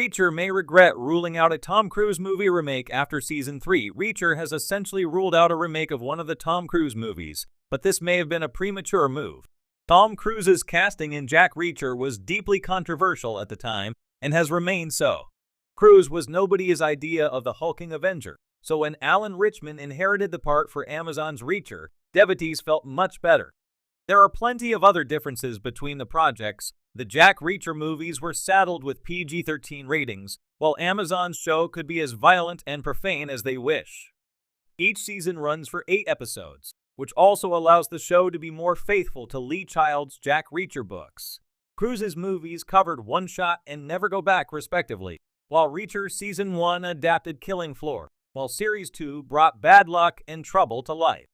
Reacher may regret ruling out a Tom Cruise movie remake after Season 3. Reacher has essentially ruled out a remake of one of the Tom Cruise movies, but this may have been a premature move. Tom Cruise's casting in Jack Reacher was deeply controversial at the time, and has remained so. Cruise was nobody's idea of the hulking Avenger, so when Alan Ritchson inherited the part for Amazon's Reacher, devotees felt much better. There are plenty of other differences between the projects. The Jack Reacher movies were saddled with PG-13 ratings, while Amazon's show could be as violent and profane as they wish. Each season runs for 8 episodes, which also allows the show to be more faithful to Lee Child's Jack Reacher books. Cruise's movies covered One Shot and Never Go Back respectively, while Reacher Season 1 adapted Killing Floor, while Series 2 brought Bad Luck and Trouble to life.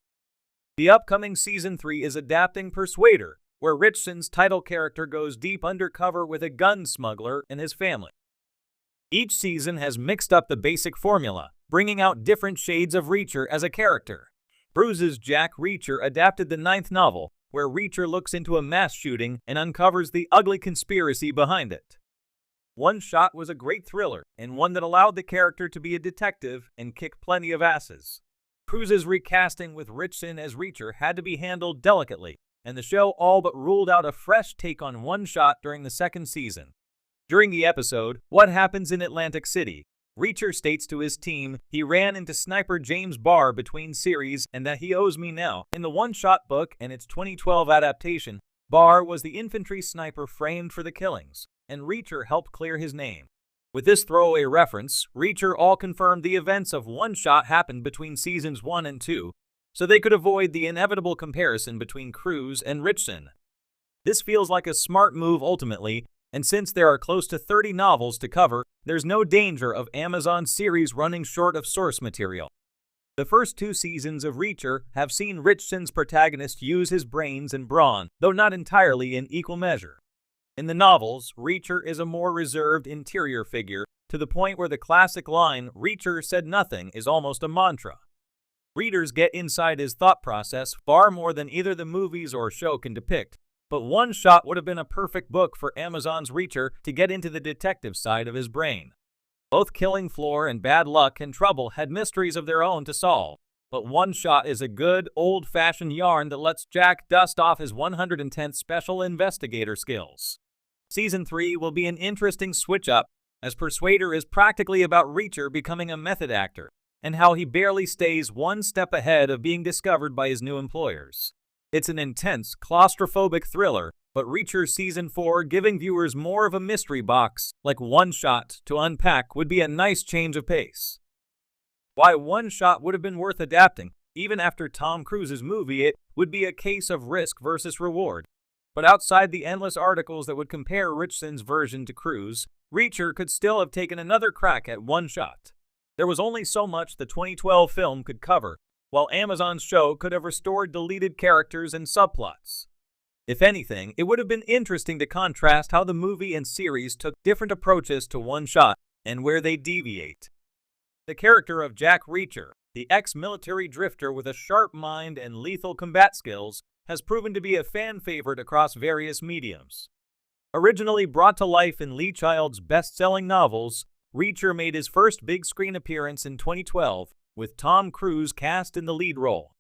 The upcoming Season 3 is adapting Persuader, where Ritchson's title character goes deep undercover with a gun smuggler and his family. Each season has mixed up the basic formula, bringing out different shades of Reacher as a character. Cruise's Jack Reacher adapted the 9th novel, where Reacher looks into a mass shooting and uncovers the ugly conspiracy behind it. One Shot was a great thriller, and one that allowed the character to be a detective and kick plenty of asses. Cruise's recasting with Ritchson as Reacher had to be handled delicately, and the show all but ruled out a fresh take on One Shot during the 2nd season. During the episode, What Happens in Atlantic City, Reacher states to his team he ran into sniper James Barr between series and that he owes me now. In the One Shot book and its 2012 adaptation, Barr was the infantry sniper framed for the killings, and Reacher helped clear his name. With this throwaway reference, Reacher all confirmed the events of One Shot happened between seasons 1 and 2, so they could avoid the inevitable comparison between Cruise and Ritchson. This feels like a smart move ultimately, and since there are close to 30 novels to cover, there's no danger of Amazon's series running short of source material. The first 2 seasons of Reacher have seen Ritchson's protagonist use his brains and brawn, though not entirely in equal measure. In the novels, Reacher is a more reserved interior figure, to the point where the classic line, "Reacher said nothing," is almost a mantra. Readers get inside his thought process far more than either the movies or show can depict, but One Shot would have been a perfect book for Amazon's Reacher to get into the detective side of his brain. Both Killing Floor and Bad Luck and Trouble had mysteries of their own to solve, but One Shot is a good, old-fashioned yarn that lets Jack dust off his 110th special investigator skills. Season 3 will be an interesting switch-up, as Persuader is practically about Reacher becoming a method actor, and how he barely stays one step ahead of being discovered by his new employers. It's an intense, claustrophobic thriller, but Reacher Season 4 giving viewers more of a mystery box, like One Shot, to unpack would be a nice change of pace. Why One Shot would have been worth adapting, even after Tom Cruise's movie, it would be a case of risk versus reward. But outside the endless articles that would compare Ritchson's version to Cruise, Reacher could still have taken another crack at One Shot. There was only so much the 2012 film could cover, while Amazon's show could have restored deleted characters and subplots. If anything, it would have been interesting to contrast how the movie and series took different approaches to One Shot and where they deviate. The character of Jack Reacher, the ex-military drifter with a sharp mind and lethal combat skills, has proven to be a fan favorite across various mediums. Originally brought to life in Lee Child's best-selling novels, Reacher made his first big-screen appearance in 2012, with Tom Cruise cast in the lead role.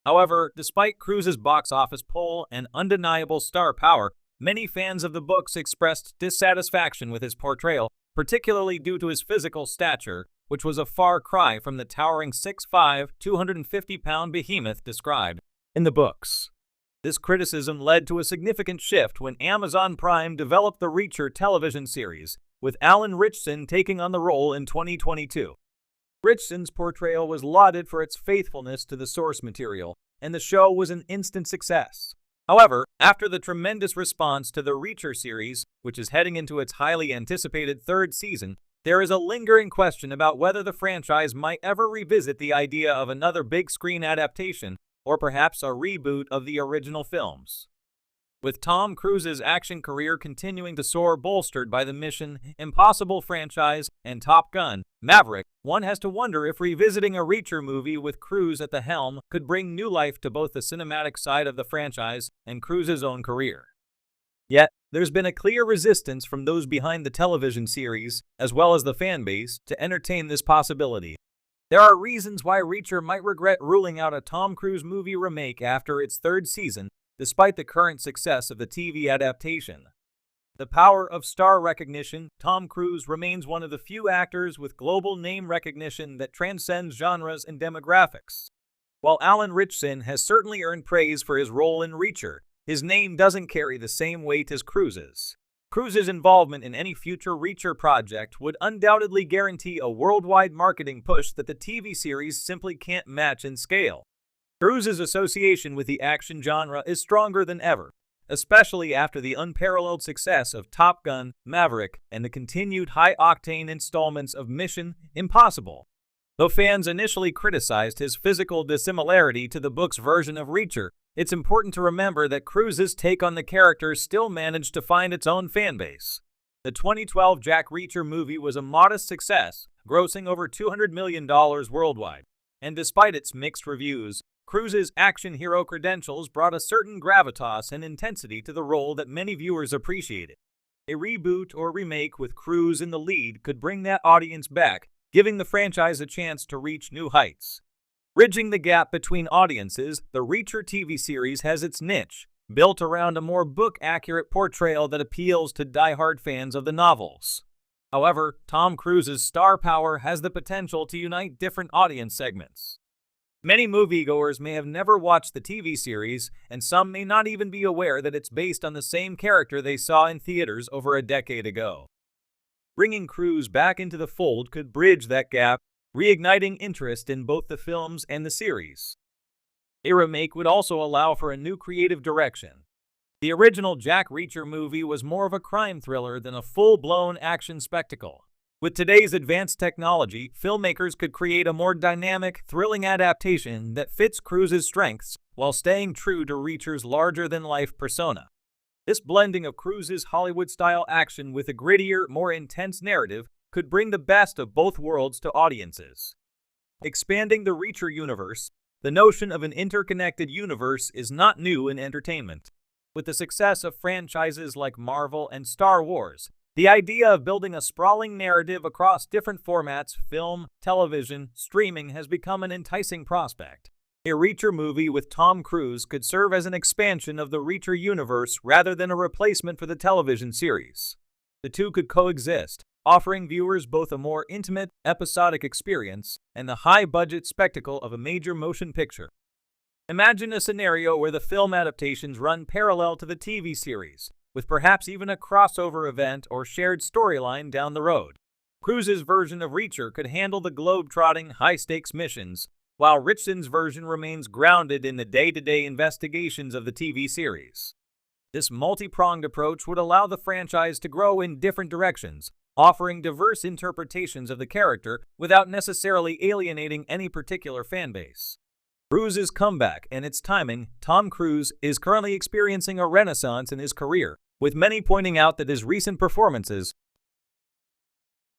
However, despite Cruise's box office pull and undeniable star power, many fans of the books expressed dissatisfaction with his portrayal, particularly due to his physical stature, which was a far cry from the towering 6'5", 250-pound behemoth described in the books. This criticism led to a significant shift when Amazon Prime developed the Reacher television series, with Alan Ritchson taking on the role in 2022. Ritchson's portrayal was lauded for its faithfulness to the source material, and the show was an instant success. However, after the tremendous response to the Reacher series, which is heading into its highly anticipated 3rd season, there is a lingering question about whether the franchise might ever revisit the idea of another big-screen adaptation, or perhaps a reboot of the original films. With Tom Cruise's action career continuing to soar, bolstered by the Mission Impossible franchise and Top Gun: Maverick, one has to wonder if revisiting a Reacher movie with Cruise at the helm could bring new life to both the cinematic side of the franchise and Cruise's own career. Yet, There's been a clear resistance from those behind the television series, as well as the fanbase, to entertain this possibility. There are reasons why Reacher might regret ruling out a Tom Cruise movie remake after its third season, despite the current success of the TV adaptation. The power of star recognition. Tom Cruise remains one of the few actors with global name recognition that transcends genres and demographics. While Alan Ritchson has certainly earned praise for his role in Reacher, his name doesn't carry the same weight as Cruise's. Cruise's involvement in any future Reacher project would undoubtedly guarantee a worldwide marketing push that the TV series simply can't match in scale. Cruise's association with the action genre is stronger than ever, especially after the unparalleled success of Top Gun, Maverick, and the continued high-octane installments of Mission: Impossible. Though fans initially criticized his physical dissimilarity to the book's version of Reacher, it's important to remember that Cruise's take on the character still managed to find its own fanbase. The 2012 Jack Reacher movie was a modest success, grossing over $200 million worldwide. And despite its mixed reviews, Cruise's action hero credentials brought a certain gravitas and intensity to the role that many viewers appreciated. A reboot or remake with Cruise in the lead could bring that audience back, giving the franchise a chance to reach new heights. Bridging the gap between audiences, the Reacher TV series has its niche, built around a more book-accurate portrayal that appeals to die-hard fans of the novels. However, Tom Cruise's star power has the potential to unite different audience segments. Many moviegoers may have never watched the TV series, and some may not even be aware that it's based on the same character they saw in theaters over a decade ago. Bringing Cruise back into the fold could bridge that gap, reigniting interest in both the films and the series. A remake would also allow for a new creative direction. The original Jack Reacher movie was more of a crime thriller than a full-blown action spectacle. With today's advanced technology, filmmakers could create a more dynamic, thrilling adaptation that fits Cruise's strengths while staying true to Reacher's larger-than-life persona. This blending of Cruise's Hollywood-style action with a grittier, more intense narrative could bring the best of both worlds to audiences. Expanding the Reacher universe. The notion of an interconnected universe is not new in entertainment. With the success of franchises like Marvel and Star Wars, the idea of building a sprawling narrative across different formats, film, television, streaming, has become an enticing prospect. A Reacher movie with Tom Cruise could serve as an expansion of the Reacher universe rather than a replacement for the television series. The two could coexist, offering viewers both a more intimate, episodic experience and the high-budget spectacle of a major motion picture. Imagine a scenario where the film adaptations run parallel to the TV series, with perhaps even a crossover event or shared storyline down the road. Cruise's version of Reacher could handle the globe-trotting, high-stakes missions, while Ritchson's version remains grounded in the day-to-day investigations of the TV series. This multi-pronged approach would allow the franchise to grow in different directions, offering diverse interpretations of the character without necessarily alienating any particular fanbase. Cruise's comeback and its timing. Tom Cruise is currently experiencing a renaissance in his career, with many pointing out that his recent performances,